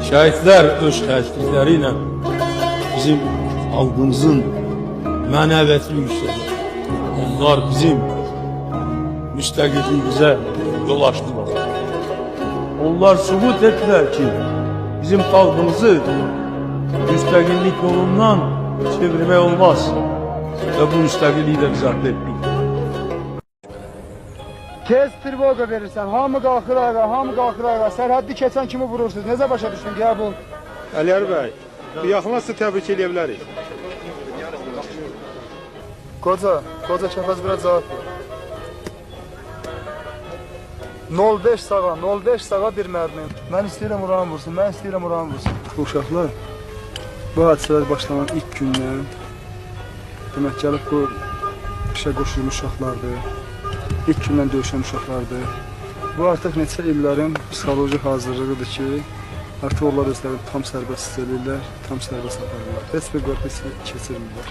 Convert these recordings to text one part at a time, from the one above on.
Şəhidlər öz xərclikləri ilə bizim xalqımızın mənəviyyətini yüksəldir. Onlar bizim müstəqilliyimizə yol açdılar. Onlar sübut etdilər ki, bizim xalqımızı müstəqillik yolundan çevirmək olmaz və bu müstəqilliyi də biz əldə etdik. Tez trvoqa verirsən, hamı qalxır ayağa, hamı qalxır ayağa, sərhəddi keçən kimi vurursunuz. Necə başa düşdün ki, bu? Əliyar bəy, bir yaxınlaşsa təbrik edə bilərik. Qoca kəpəz biraz cavab ver. 05 sağa, 05 sağa bir mərmim. Mən istəyirəm uran vursun, mən istəyirəm uran vursun. Bu uşaqlar, bu hadisələr başlanan ilk gündən demək gəlib bu işə qoşulmuş uşaqlardır. İlk gündən döyüşən uşaqlardır. Bu artıq neçə illərin psixoloji hazırlığıdır ki, artıq onlar özlərini tam sərbəst hiss edirlər, tam sərbəst aparırlar. Heç bir qorxu hissi keçirmirlər.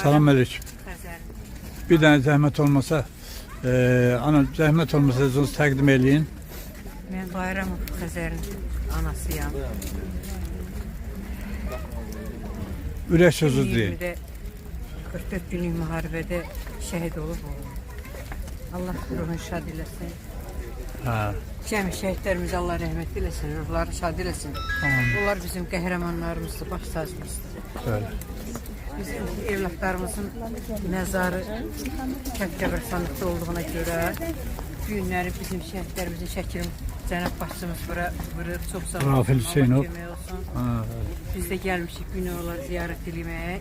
Selamünaleyküm. Bir tane zahmet olmasa, ana zahmet olmasa özünüzü təqdim eləyin. Ben Bayramov Xəzərin anasıyam. Ürək sözü deyin. 44 günlük müharibədə şəhid olub oğlum. Allah ruhunu şad eləsin. Cəmi şəhidlərimizi Allah rəhmət eləsin, ruhları şad eləsin. Onlar bizim qəhrəmanlarımızdır, baş tacımızdır. Böyle. Bizim evlatlarımızın məzarı kənd qəbirstanlıqda olduğuna görə bu günləri bizim şəhidlərimizin şəkilini cənab başçımız bura vurur. Çox sağ olsun. Rafil Hüseynov. Biz də gəlmişik günü onları ziyarət etməyə.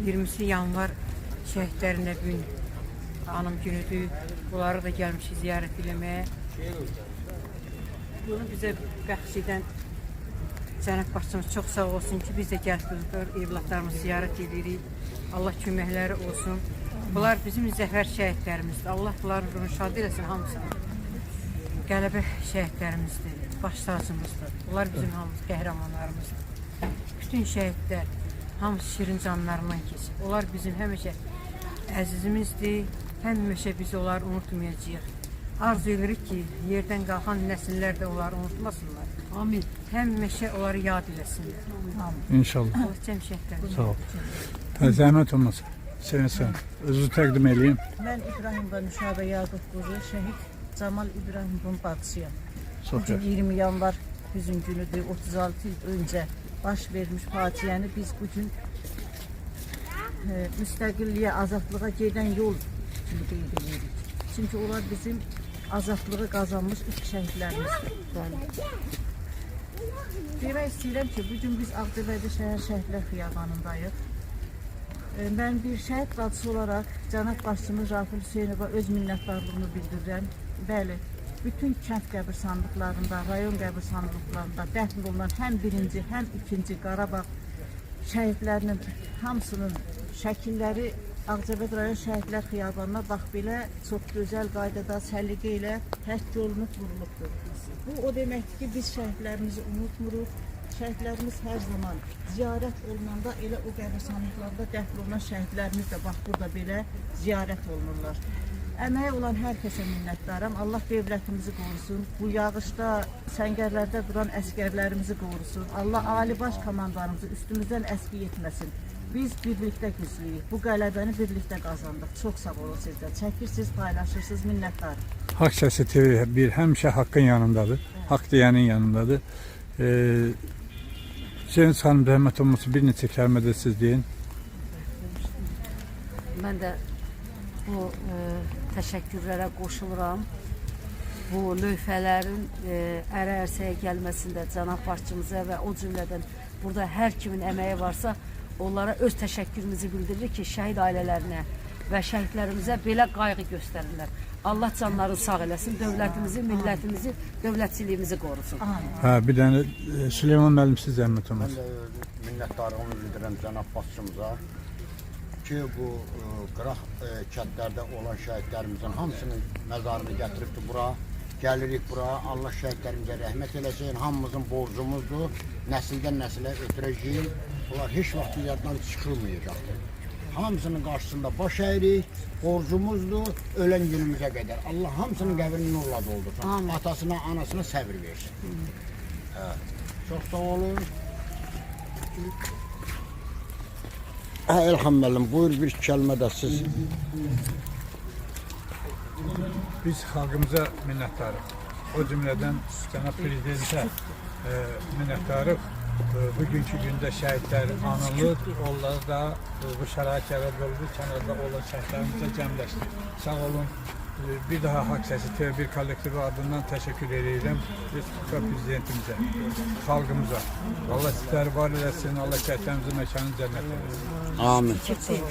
20 yanvar şəhidlərinə gün anım günüdür. Onları da gəlmişik ziyarət etməyə. Bunu bizə bəxş edən cənab başçımız çox sağ olsun ki, biz də gəlib evlatlarımızı ziyarət edirik. Allah köməkləri olsun. Bunlar bizim zəfər şəhidlərimizdir. Allah bunların ruhunu şad eləsin hamısını. Qələbə şəhidlərimizdir, baş tacımızdır. Bunlar bizim hamımız qəhrəmanlarımızdır. Bütün şəhidlər hamısı şirin canlarından keçir. Onlar bizim həmişə əzizimizdir, həmişə biz onları unutmayacağıq. Arzu edirik ki, yerdən qalxan nəsillər də onları unutmasınlar. Amin. Həmişə onları yad eləsinlər. Amin. İnşallah. Allah cəm şəhidlərimizdir. Sağ ol. Zahmet olmasa. Sen. Özünüzü təqdim eləyin. Mən İbrahim Banuşada Yaqub Qoca, şəhid Camal İbrahimovun bacısıyam. Bugün 20 yanvar hüzün günüdür. 36 il öncə baş vermiş faciəni biz bugün müstəqilliyə, azadlığa gedən yol kimi qeyd edirik. Çünki onlar bizim azadlığı qazanmış ilk şəhidlərimizdir. Demək istəyirəm ki, bugün biz Ağcabədi şəhər şəhidlər xiyabanındayıq. Mən bir şəhid bacısı olaraq cənab başçımız Rafil Hüseynova öz minnətdarlığını bildirirəm. Bəli, bütün kənd qəbirstanlıqlarında, rayon qəbirstanlıqlarında dəfn olunan həm birinci, həm ikinci Qarabağ şəhidlərinin hamısının şəkilləri Ağcabədi rayon şəhidlər xiyabanına bax belə çox gözəl qaydada, səliqə ilə həkk olunub vurulubdur. Bu o deməkdir ki, biz şəhidlərimizi unutmuruq. Şəhidlərimiz hər zaman ziyarət olunanda elə o qəbirstanlıqlarda dəfn olunan şəhidlərimiz də bax burada belə ziyarət olunurlar. Əməyi olan hər kəsə minnətdaram. Allah dövlətimizi qorusun. Bu yağışda, səngərlərdə duran əskərlərimizi qorusun. Allah Ali Baş komandanımızı üstümüzdən əski etməsin. Biz birlikdə güclüyük. Bu qələbəni birlikdə qazandıq. Çox sağ olun sizdən. Çəkirsiniz, paylaşırsınız. Minnətdarım. Hak Sesi TV1 həmişə haqqın yanındadır. Haqq deyənin yanındadır. Senin sanım rəhmət olması bir neçə kəlmədə siz deyin. Mən də bu təşəkkürlərə qoşuluram. Bu lövhələrin ərə-ərsəyə gəlməsində cənab başçımıza və o cümlədən burada hər kimin əməyi varsa onlara öz təşəkkürümüzü bildiririk ki, şəhid ailələrinə və şəhidlərimizə belə qayğı göstərirlər. Allah canları sağ eləsin, dövlətimizi, millətimizi, dövlətçiliyimizi qorusun. Ha, bir dənə Süleyman müəllim siz zəhmət olmaz. Ben de minnettarlığımı bildiren Cenab Başçımıza ki bu qıraq kəndlərdə olan şəhidlərimizin hamısının məzarını gətiribdi bura. Gəlirik bura. Allah şəhidlərimizə rəhmət eləsin. Hamımızın borcumuzdur. Nəsildən nəsilə ötürəcəyik. Bunlar heç vaxt yaddan çıxılmayacaqdır. Hamısının qarşısında baş əyirik. Borcumuzdur. Ölən günümüzə qədər. Allah hamısının qəbrini nurla doldursun. Atasına, anasına səbir versin. Çox sağ olun. Elhamdülillah. Buyur bir kəlmə də siz. Biz xalqımıza minnətdarıq. O cümlədən cənab prezidentə minnətdarıq. Bugünkü gündə şəhidlər anılır. Onlar da bu şərait yaradıldı. Kənarda olan şəhidlərimizə cəmləşdi. Sağ olun. Bir daha Haqq Səsi TV1 kollektivi adından təşəkkür edirəm. Respublika prezidentimizə, xalqımıza. Allah sizləri var eləsin. Allah şəhidlərimizin məkanını cənnət eləsin. Amin. Getdik.